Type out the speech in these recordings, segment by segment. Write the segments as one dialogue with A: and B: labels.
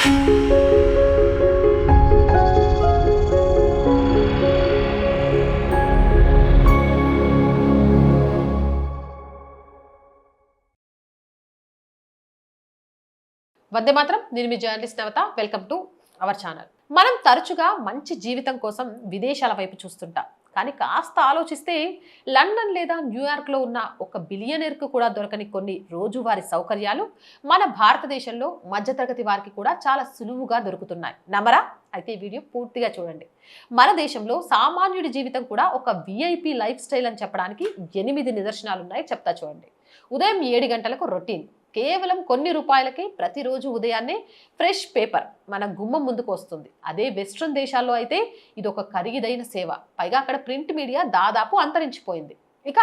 A: వందే మాత్రం. నేను మీ journalist Navata. Welcome to our channel. మనం తరచుగా మంచి జీవితం కోసం విదేశాల వైపు చూస్తుంటాం. కానీ కాస్త ఆలోచిస్తే లండన్ లేదా న్యూయార్క్లో ఉన్న ఒక బిలియనీర్కు కూడా దొరకని కొన్ని రోజువారీ సౌకర్యాలు మన భారతదేశంలో మధ్యతరగతి వారికి కూడా చాలా సులువుగా దొరుకుతున్నాయి. నమ్మరా? అయితే ఈ వీడియో పూర్తిగా చూడండి. మన దేశంలో సామాన్యుడి జీవితం కూడా ఒక విఐపి లైఫ్ స్టైల్ అని చెప్పడానికి 8 నిదర్శనాలు ఉన్నాయి. చెప్తా చూడండి. ఉదయం 7 గంటలకు రొటీన్. కేవలం కొన్ని రూపాయలకి ప్రతిరోజు ఉదయాన్నే ఫ్రెష్ పేపర్ మన గుమ్మం ముందుకు వస్తుంది. అదే వెస్ట్రన్ దేశాల్లో అయితే ఇది ఒక ఖరీదైన సేవ. పైగా అక్కడ ప్రింట్ మీడియా దాదాపు అంతరించిపోయింది. ఇక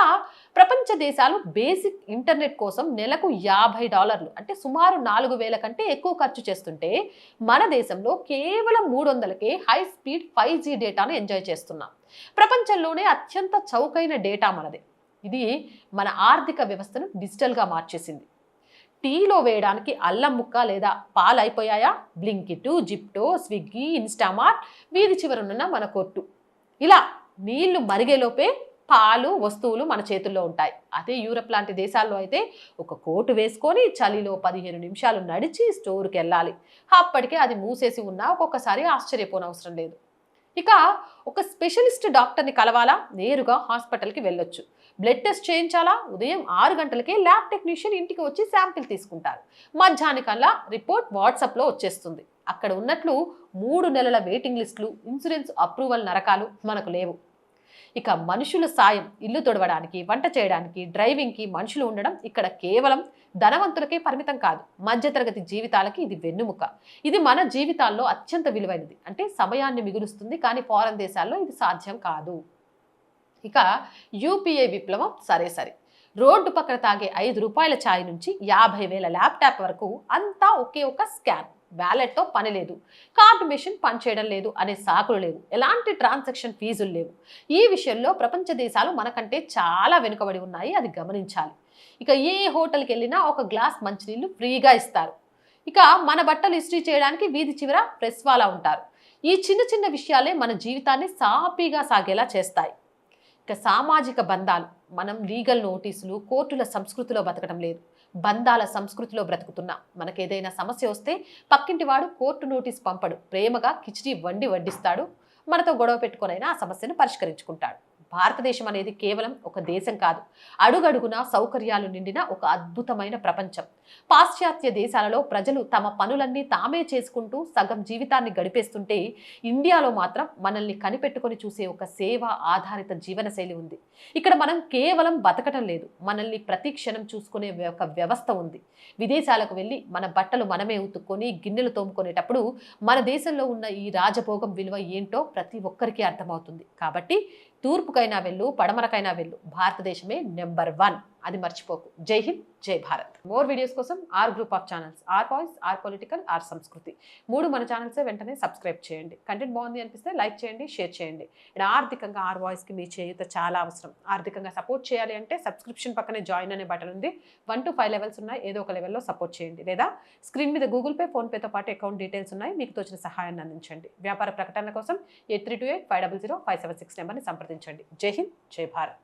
A: ప్రపంచ దేశాలు బేసిక్ ఇంటర్నెట్ కోసం నెలకు $50 అంటే సుమారు 4,000 కంటే ఎక్కువ ఖర్చు చేస్తుంటే మన దేశంలో కేవలం 300కే హై స్పీడ్ 5G డేటాను ఎంజాయ్ చేస్తున్నాం. ప్రపంచంలోనే అత్యంత చౌకైన డేటా మనదే. ఇది మన ఆర్థిక వ్యవస్థను డిజిటల్గా మార్చేసింది. టీలో వేయడానికి అల్లం ముక్క లేదా పాలు అయిపోయాయా? బ్లింకిట్, జిప్టో, స్విగ్గీ, ఇన్స్టామార్ట్, వీధి చివరనున్న మన కొట్టు. ఇలా నీళ్లు మరిగేలోపే పాలు వస్తువులు మన చేతుల్లో ఉంటాయి. అదే యూరప్ లాంటి దేశాల్లో అయితే ఒక కోటు వేసుకొని చలిలో 15 నిమిషాలు నడిచి స్టోర్కి వెళ్ళాలి. అప్పటికే అది మూసేసి ఉన్నా ఒక్కొక్కసారి ఆశ్చర్యపోనవసరం లేదు. ఇక ఒక స్పెషలిస్ట్ డాక్టర్ని కలవాలా? నేరుగా హాస్పిటల్కి వెళ్ళొచ్చు. బ్లడ్ టెస్ట్ చేయించాలా? ఉదయం 6 గంటలకే ల్యాబ్ టెక్నీషియన్ ఇంటికి వచ్చి శాంపిల్ తీసుకుంటారు. మధ్యాహ్నానికల్లా రిపోర్ట్ వాట్సాప్లో వచ్చేస్తుంది. అక్కడ ఉన్నట్లు 3 నెలల వెయిటింగ్ లిస్టులు, ఇన్సూరెన్స్ అప్రూవల్ నరకాలు మనకు లేవు. ఇక మనుషుల సాయం, ఇల్లు తొడవడానికి, వంట చేయడానికి, డ్రైవింగ్కి మనుషులు ఉండడం ఇక్కడ కేవలం ధనవంతులకే పరిమితం కాదు. మధ్యతరగతి జీవితాలకి ఇది వెన్నుముక. ఇది మన జీవితాల్లో అత్యంత విలువైనది. అంటే సమయాన్ని మిగులుస్తుంది, కానీ ఫారెన్ దేశాల్లో ఇది సాధ్యం కాదు. ఇక యూపీఐ విప్లవం సరే. రోడ్డు పక్కన తాగే ₹5 ఛాయ్ నుంచి 50,000 ల్యాప్టాప్ వరకు అంతా ఒకే ఒక స్కాన్. వ్యాలెట్తో పని లేదు, కార్డు మెషిన్ పనిచేయడం లేదు అనే సాకులు లేవు, ఎలాంటి ట్రాన్సాక్షన్ ఫీజులు లేవు. ఈ విషయంలో ప్రపంచ దేశాలు మనకంటే చాలా వెనుకబడి ఉన్నాయి. అది గమనించాలి. ఇక ఏ హోటల్కి వెళ్ళినా ఒక గ్లాస్ మంచినీళ్ళు ఫ్రీగా ఇస్తారు. ఇక మన బట్టలు ఇస్త్రీ చేయడానికి వీధి చివర ప్రెస్ వాళ్ళ ఉంటారు. ఈ చిన్న విషయాలే మన జీవితాన్ని సాఫీగా సాగేలా చేస్తాయి. ఇక సామాజిక బంధాలు. మనం లీగల్ నోటీసులు, కోర్టుల సంస్కృతిలో బతకడం లేదు, బంధాల సంస్కృతిలో బ్రతుకుతున్నాం. మనకేదైనా సమస్య వస్తే పక్కింటి వాడు కోర్టు నోటీస్ పంపడు, ప్రేమగా కిచిడి వడ్డిస్తాడు. మనతో గొడవ పెట్టుకొనైనా ఆ సమస్యను పరిష్కరించుకుంటాడు. భారతదేశం అనేది కేవలం ఒక దేశం కాదు, అడుగడుగునా సౌకర్యాలు నిండిన ఒక అద్భుతమైన ప్రపంచం. పాశ్చాత్య దేశాలలో ప్రజలు తమ పనులన్నీ తామే చేసుకుంటూ సగం జీవితాన్ని గడిపేస్తుంటే ఇండియాలో మాత్రం మనల్ని కనిపెట్టుకొని చూసే ఒక సేవ ఆధారిత జీవనశైలి ఉంది. ఇక్కడ మనం కేవలం బతకటం లేదు, మనల్ని ప్రతి క్షణం చూసుకునే ఒక వ్యవస్థ ఉంది. విదేశాలకు వెళ్ళి మన బట్టలు మనమే ఉతుక్కొని గిన్నెలు తోముకునేటప్పుడు మన దేశంలో ఉన్న ఈ రాజభోగం విలువ ఏంటో ప్రతి ఒక్కరికి అర్థమవుతుంది. కాబట్టి తూర్పుకైనా వెళ్ళు, పడమరకైనా వెళ్ళు, భారతదేశమే నెంబర్ 1. అది మర్చిపోకు. జై హింద్, జై భారత్. మోర్ వీడియోస్ కోసం R group of channels, R voice, R political, R Sanskriti 3 మన ఛానల్సే వెంటనే సబ్స్క్రైబ్ చేయండి. కంటెంట్ బాగుంది అనిపిస్తే లైక్ చేయండి, షేర్ చేయండి. అండ్ ఆర్థికంగా ఆర్ వాయిస్కి మీ చేయూత చాలా అవసరం. ఆర్థికంగా సపోర్ట్ చేయాలి అంటే సబ్స్క్రిప్షన్ పక్కనే జాయిన్ అనే బటన్ ఉంది. 1 to 5 లెవెల్స్ ఉన్నాయి. ఏదో ఒక లెవెల్లో సపోర్ట్ చేయండి. లేదా స్క్రీన్ మీద గూగుల్ పే, ఫోన్పేతో పాటు అకౌంట్ డీటెయిల్స్ ఉన్నాయి. మీకు తోచిన సహాయాన్ని అందించండి. వ్యాపార ప్రకటన కోసం 8328500576 నెంబర్ని సంప్రదించండి. జై హింద్, జై భారత్.